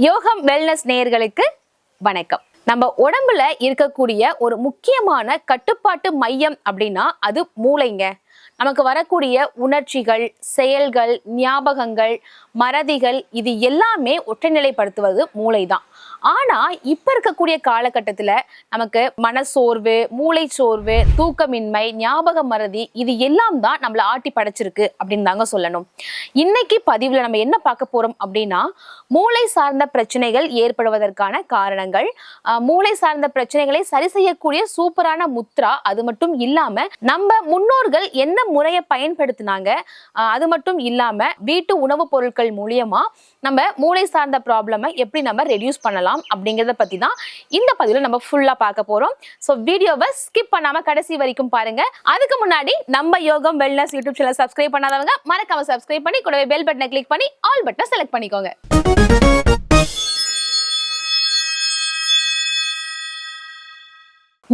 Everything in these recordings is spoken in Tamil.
யோகம் வெல்னஸ் நேயர்களுக்கு வணக்கம். நம்ம உடம்புல இருக்கக்கூடிய ஒரு முக்கியமான கட்டுப்பாட்டு மையம் அப்படின்னா அது மூளைங்க. நமக்கு வரக்கூடிய உணர்ச்சிகள், செயல்கள், ஞாபகங்கள், மறதிகள் இது எல்லாமே ஒற்றைநிலைப்படுத்துவது மூளை தான். ஆனா இப்ப இருக்கக்கூடிய காலகட்டத்துல நமக்கு மனசோர்வு, மூளை சோர்வு, தூக்கமின்மை, ஞாபக மறதி இது எல்லாம் தான் நம்மள ஆட்டி படைச்சிருக்கு அப்படின்னு தாங்க சொல்லணும். இன்னைக்கு பதிவுல நம்ம என்ன பார்க்க போறோம் அப்படின்னா, மூளை சார்ந்த பிரச்சனைகள் ஏற்படுவதற்கான காரணங்கள், மூளை சார்ந்த பிரச்சனைகளை சரி செய்யக்கூடிய சூப்பரான முத்ரா, அது மட்டும் இல்லாம நம்ம முன்னோர்கள் என்ன முறையை பயன்படுத்தினாங்க, அது மட்டும் இல்லாம வீட்டு உணவுப் பொருட்கள் மூலியமா நம்ம மூளை சார்ந்த ப்ராப்ளமை எப்படி நம்ம ரெடியூஸ் பண்ணலாம் அப்படிங்கறத பத்தி தான் இந்த பதிவுல நம்ம ஃபுல்லா பார்க்க போறோம். சோ வீடியோவை ஸ்கிப் பண்ணாம கடைசி வரைக்கும் பாருங்க. அதுக்கு முன்னாடி நம்ம யோகம் வெல்னஸ் யூடியூப் சேனல் சப்ஸ்கிரைப் பண்ணாதவங்க மறக்காம சப்ஸ்கிரைப் பண்ணி கூடவே பெல் பட்டனை கிளிக் பண்ணி ஆல் பட்டனை செலக்ட் பண்ணிக்கோங்க.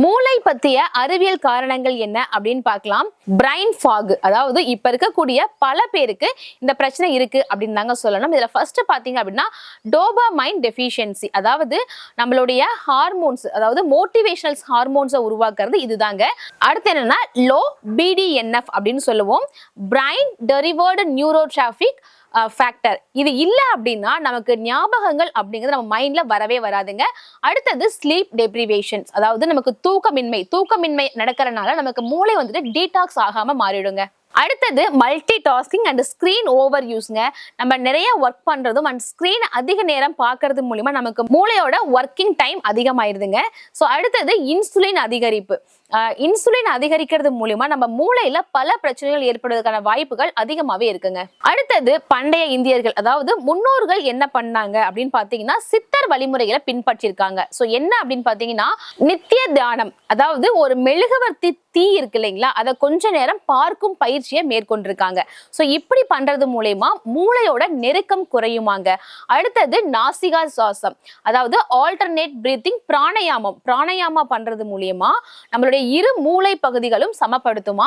மூளை பத்திய அறிவியல் காரணங்கள் என்ன அப்படின்னு பார்க்கலாம். பிரைன் ஃபாக், அதாவது இப்ப இருக்கக்கூடிய பல பேருக்கு இந்த பிரச்சனை இருக்கு அப்படின்னு தாங்க சொல்லணும். இதுல ஃபர்ஸ்ட் பாத்தீங்க அப்படின்னா டோபாமைன் டெஃபிஷியன்சி, அதாவது நம்மளுடைய ஹார்மோன்ஸ், அதாவது மோட்டிவேஷனல் ஹார்மோன்ஸை உருவாக்குறது இதுதாங்க. அடுத்து என்னன்னா லோ பிடிஎன்எஃப் அப்படின்னு சொல்லுவோம், பிரைன் டெரிவர்டு நியூரோட்ராபிக் ஃபேக்டர். இது இல்ல அப்படின்னா நமக்கு ஞாபகங்கள் அப்படிங்கிறது நம்ம மைண்ட்ல வரவே வராதுங்க. அடுத்தது ஸ்லீப் டெப்ரிவேஷன்ஸ், அதாவது நமக்கு தூக்கமின்மை நடக்கிறனால நமக்கு மூளை வந்துட்டு டீடாக்ஸ் ஆகாம மாறிடுங்க. அடுத்தது multi tasking and screen over யூஸ்ங்க. நம்ம நிறைய ஒர்க் பண்றதும் அண்ட் ஸ்கிரீன் அதிக நேரம் பார்க்கறது மூலியமா நமக்கு மூளையோட ஒர்க்கிங் டைம் அதிகமாயிருதுங்க. ஸோ அடுத்தது இன்சுலின் அதிகரிப்பு. இன்சுலின் அதிகரிக்கிறது மூலியமா நம்ம மூளையில பல பிரச்சனைகள் ஏற்படுவதற்கான வாய்ப்புகள் அதிகமாவே இருக்குங்க. அடுத்தது பண்டைய இந்தியர்கள், அதாவது முன்னோர்கள் என்ன பண்ணாங்க அப்படின்னு பாத்தீங்கன்னா சித்தர் வழிமுறைகளை பின்பற்றிருக்காங்க. ஸோ என்ன அப்படின்னு பாத்தீங்கன்னா நித்திய தியானம், அதாவது ஒரு மெழுகுவர்த்தி தீ இருக்கு இல்லைங்களா, அதை கொஞ்ச நேரம் பார்க்கும் பயிற்சியை மேற்கொண்டிருக்காங்க. ஸோ இப்படி பண்றது மூலயமா மூளையோட நெருக்கம் குறையுமாங்க. அடுத்தது நாசிகா சுவாசம், அதாவது ஆல்டர்னேட் பிரீத்திங், பிராணயாமா பண்றது மூலியமா நம்மளுடைய இரு மூளை பகுதிகளும் சமப்படுத்துமா.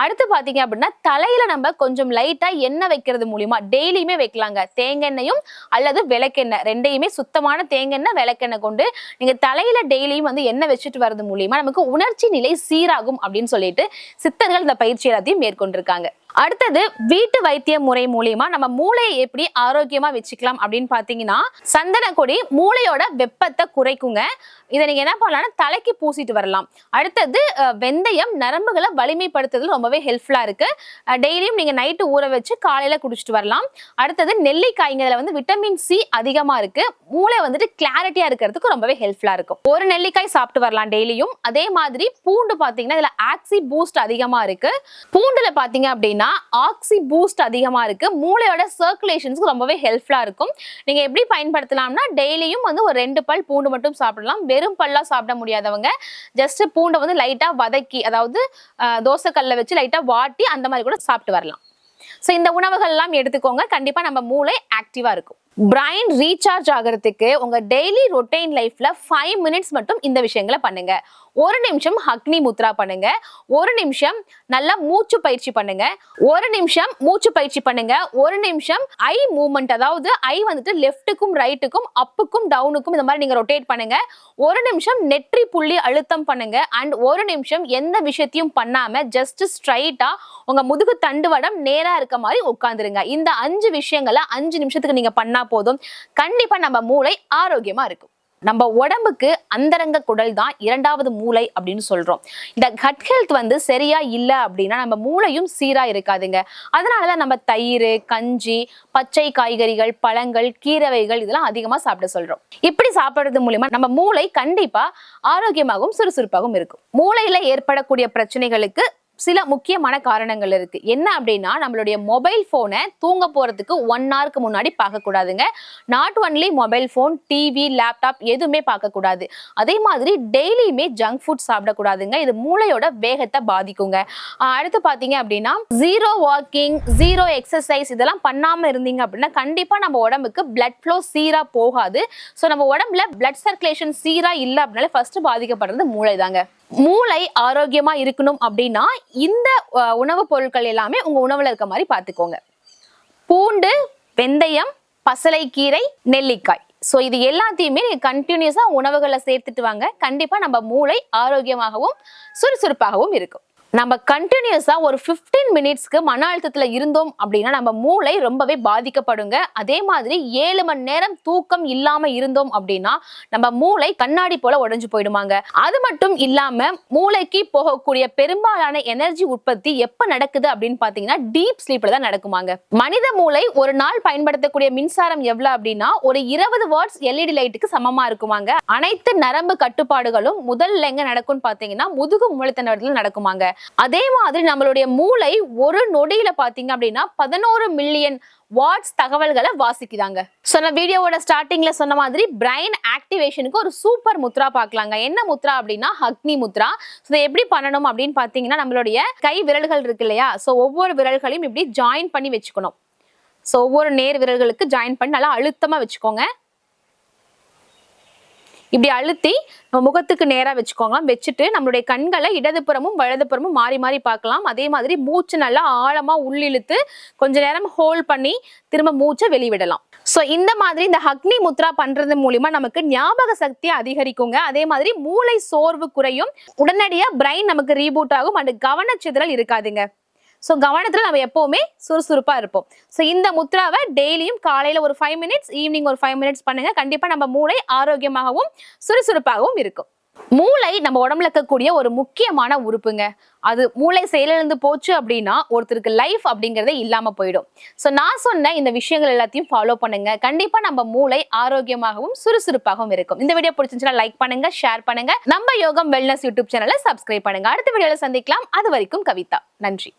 அடுத்து பாத்தீங்க அப்படின்னா தலையில நம்ம கொஞ்சம் லைட்டா எண்ணெய் வைக்கிறது மூலியமா, டெய்லியுமே வைக்கலாங்க, தேங்காய் அல்லது விளக்கெண்ணெய் ரெண்டையுமே, சுத்தமான தேங்காய் விளக்கெண்ணெய் கொண்டு நீங்க தலையில டெய்லியும் வந்து எண்ணெய் வச்சுட்டு வர்றது மூலியமா நமக்கு உணர்ச்சி நிலை சீராகும் அப்படின்னு சொல்லிட்டு சித்தர்கள் இந்த பயிற்சி எல்லாத்தையும் மேற்கொண்டிருக்காங்க. அடுத்தது வீட்டு வைத்திய முறை மூலியமா நம்ம மூளையை எப்படி ஆரோக்கியமா வச்சுக்கலாம் அப்படின்னு பாத்தீங்கன்னா சந்தன கொடி மூளையோட வெப்பத்தை குறைக்குங்க. இதை நீங்க என்ன பண்ணலாம்னா தலைக்கு பூசிட்டு வரலாம். அடுத்தது வெந்தயம் நரம்புகளை வலிமைப்படுத்துறது ரொம்பவே ஹெல்ப்ஃபுல்லா இருக்கு. டெய்லியும் நீங்க நைட்டு ஊற வச்சு காலையில குடிச்சிட்டு வரலாம். அடுத்தது நெல்லிக்காய்ங்கல வந்து விட்டமின் சி அதிகமா இருக்கு, மூளை வந்துட்டு கிளாரிட்டியா இருக்கிறதுக்கு ரொம்பவே ஹெல்ப்ஃபுல்லா இருக்கும். ஒரு நெல்லிக்காய் சாப்பிட்டு வரலாம் டெய்லியும். அதே மாதிரி பூண்டு பாத்தீங்கன்னா இதுல ஆக்சி பூஸ்ட் அதிகமா இருக்கு. பூண்டுல பாத்தீங்க அப்படின்னா ஆக்சி பூஸ்ட் அதிகமா இருக்கு, மூளையோட சர்க்குலேஷன்ஸ்க்கு ரொம்பவே ஹெல்ப்ஃபுல்லா இருக்கும். நீங்க எப்படி பயன்படுத்தலாம்னா டெய்லியும் வந்து ஒரு 2 பல் பூண்டு மட்டும் சாப்பிடலாம். வெறும் பல்லா சாப்பிட முடியாதவங்க ஜஸ்ட் பூண்டை வந்து லைட்டா வதக்கி, அதாவது தோசை கல்ல வச்சு லைட்டா வாட்டி அந்த மாதிரி கூட சாப்பிட்டு வரலாம். சோ இந்த உணவுகள் எல்லாம் எடுத்துக்கோங்க, கண்டிப்பா நம்ம மூளை ஆக்டிவா இருக்கும். பிரைன் ரீசார்ஜ் ஆகிறதுக்கு உங்க டெய்லி ரொட்டீன் லைஃப்ல 5 மினிட்ஸ் மட்டும் இந்த விஷயங்களை பண்ணுங்க. 1 நிமிஷம் அக்னி முத்ரா பண்ணுங்க, 1 நிமிஷம் நல்லா மூச்சு பயிற்சி பண்ணுங்க, 1 நிமிஷம் மூச்சு பயிற்சி பண்ணுங்க, 1 நிமிஷம் ஐ மூவ்மெண்ட், அதாவது ஐ வந்துட்டு லெஃப்ட்டுக்கும் ரைட்டுக்கும் அப்புக்கும் டவுனுக்கும் இந்த மாதிரி நீங்க ரொட்டேட் பண்ணுங்க. 1 நிமிஷம் நெற்றி புள்ளி அழுத்தம் பண்ணுங்க. அண்ட் 1 நிமிஷம் எந்த விஷயத்தையும் பண்ணாம ஜஸ்ட் ஸ்ட்ரைட்டா உங்க முதுகு தண்டுவடம் நேரா இருக்க மாதிரி உட்கார்ந்துருங்க. இந்த 5 விஷயங்களை 5 நிமிஷத்துக்கு நீங்க பண்ணா போதும், கண்டிப்பா நம்ம மூளை ஆரோக்கியமா இருக்கும். நம்ம உடம்புக்கு அந்தரங்க குடல் தான் 2வது மூளை அப்படின்னு சொல்றோம். இந்த கட் ஹெல்த் வந்து சரியா இல்ல அப்படின்னா நம்ம மூளையும் சீரா இருக்காதுங்க. அதனாலதான் நம்ம தயிர், கஞ்சி, பச்சை காய்கறிகள், பழங்கள், கீரைகள் இதெல்லாம் அதிகமா சாப்பிட சொல்றோம். இப்படி சாப்பிடுறது மூலியமா நம்ம மூளை கண்டிப்பா ஆரோக்கியமாகவும் சுறுசுறுப்பாகவும் இருக்கும். மூளையில ஏற்படக்கூடிய பிரச்சனைகளுக்கு சில முக்கியமான காரணங்கள் இருக்கு. என்ன அப்படின்னா நம்மளுடைய மொபைல் போனை தூங்க போறதுக்கு 1 ஹவருக்கு முன்னாடி பார்க்க கூடாதுங்க. Not only mobile phone, TV, laptop எதுவுமே பார்க்க கூடாது. அதே மாதிரி டெய்லியுமே ஜங்க் ஃபுட் சாப்பிடக்கூடாதுங்க, இது மூளையோட வேகத்தை பாதிக்குங்க. அடுத்து பாத்தீங்க அப்படின்னா ஜீரோ வாக்கிங், ஜீரோ எக்ஸசைஸ் இதெல்லாம் பண்ணாம இருந்தீங்க அப்படின்னா கண்டிப்பா நம்ம உடம்புக்கு பிளட் ஃப்ளோ சீரா போகாது. ஸோ நம்ம உடம்புல பிளட் சர்க்குலேஷன் சீரா இல்லை அப்படின்னால ஃபர்ஸ்ட் பாதிக்கப்படுறது மூளை தாங்க. மூளை ஆரோக்கியமா இருக்கணும் அப்படின்னா இந்த உணவுப் பொருட்கள் எல்லாமே உங்க உணவுல இருக்க மாதிரி பார்த்துக்கோங்க. பூண்டு, வெந்தயம், பசலைக்கீரை, நெல்லிக்காய் ஸோ இது எல்லாத்தையுமே நீங்க கண்டினியூஸா உணவுகளை சேர்த்துட்டு வாங்க. கண்டிப்பா நம்ம மூளை ஆரோக்கியமாகவும் சுறுசுறுப்பாகவும் இருக்கும். நம்ம கண்டினியூஸா ஒரு 15 மினிட்ஸ்க்கு மன அழுத்தத்துல இருந்தோம் அப்படின்னா நம்ம மூளை ரொம்பவே பாதிக்கப்படுங்க. அதே மாதிரி 7 மணி நேரம் தூக்கம் இல்லாம இருந்தோம் அப்படின்னா நம்ம மூளை கண்ணாடி போல உடைஞ்சு போயிடுமாங்க. அது மட்டும் இல்லாம மூளைக்கு போகக்கூடிய பெரும்பாலான எனர்ஜி உற்பத்தி எப்ப நடக்குது அப்படின்னு பாத்தீங்கன்னா டீப் ஸ்லீப்ல தான் நடக்குமாங்க. மனித மூளை ஒரு நாள் பயன்படுத்தக்கூடிய மின்சாரம் எவ்வளவு அப்படின்னா ஒரு 20 வாட்ஸ் LED லைட்டுக்கு சமமா இருக்குமாங்க. அனைத்து நரம்பு கட்டுப்பாடுகளும் முதல்ல எங்க நடக்கும்னு பாத்தீங்கன்னா முதுகு மூளைத்தண்டத்துல நடக்குமாங்க. அதே மாதிரி நம்மளுடைய மூளை ஒரு நொடியில பாத்தீங்க அப்படின்னா 11 மில்லியன் வாட்ஸ் தகவல்களை வாசிக்குதாங்க. சொன்ன வீடியோவோட ஸ்டார்டிங்ல சொன்ன மாதிரி பிரைன் ஆக்டிவேஷனுக்கு ஒரு சூப்பர் முத்ரா பார்க்கலாங்க. என்ன முத்ரா அப்படின்னா அக்னி முத்ரா. இதை எப்படி பண்ணணும் அப்படின்னு பாத்தீங்கன்னா நம்மளுடைய கை விரல்கள் இருக்கு இல்லையா, சோ ஒவ்வொரு விரல்களையும் இப்படி ஜாயின் பண்ணி வச்சுக்கணும். சோ ஒவ்வொரு நேர் விரல்களுக்கு ஜாயின் பண்ணி நல்லா அழுத்தமா வச்சுக்கோங்க. இப்படி அழுத்தி நம்ம முகத்துக்கு நேரா வச்சுக்கோங்க. வச்சுட்டு நம்மளுடைய கண்களை இடதுபுறமும் வலதுபுறமும் மாறி மாறி பார்க்கலாம். அதே மாதிரி மூச்சு நல்லா ஆழமா உள்ளிழுத்து கொஞ்ச நேரம் ஹோல்ட் பண்ணி திரும்ப மூச்சை வெளிவிடலாம். சோ இந்த மாதிரி இந்த அக்னி முத்ரா பண்றது மூலியமா நமக்கு ஞாபக சக்தி அதிகரிக்குங்க. அதே மாதிரி மூளை சோர்வு குறையும். உடனடியா பிரைன் நமக்கு ரீபூட் ஆகும். அண்ட் கவனச்சிதறல் இருக்காதுங்க. சோ கவனத்துல நம்ம எப்பவுமே சுறுசுறுப்பா இருப்போம். சோ இந்த முத்ராவை டெய்லியும் காலையில ஒரு 5 மினிட்ஸ், ஈவினிங் ஒரு 5 மினிட்ஸ் பண்ணுங்க. கண்டிப்பா நம்ம மூளை ஆரோக்கியமாகவும் சுறுசுறுப்பாகவும் இருக்கும். மூளை நம்ம உடம்புல இருக்கக்கூடிய ஒரு முக்கியமான உறுப்புங்க. அது மூளை செயலிழந்து போச்சு அப்படின்னா ஒருத்தருக்கு லைஃப் அப்படிங்கறதே இல்லாம போயிடும். சோ நான் சொன்ன இந்த விஷயங்கள் எல்லாத்தையும் ஃபாலோ பண்ணுங்க. கண்டிப்பா நம்ம மூளை ஆரோக்கியமாகவும் சுறுசுறுப்பாகவும் இருக்கும். இந்த வீடியோ பிடிச்சிருந்துச்சுன்னா லைக் பண்ணுங்க, ஷேர் பண்ணுங்க. நம்ம யோகம் வெல்னஸ் யூடியூப் சேனலை சப்ஸ்கிரைப் பண்ணுங்க. அடுத்த வீடியோல சந்திக்கலாம். அது வரைக்கும் கவிதா. நன்றி.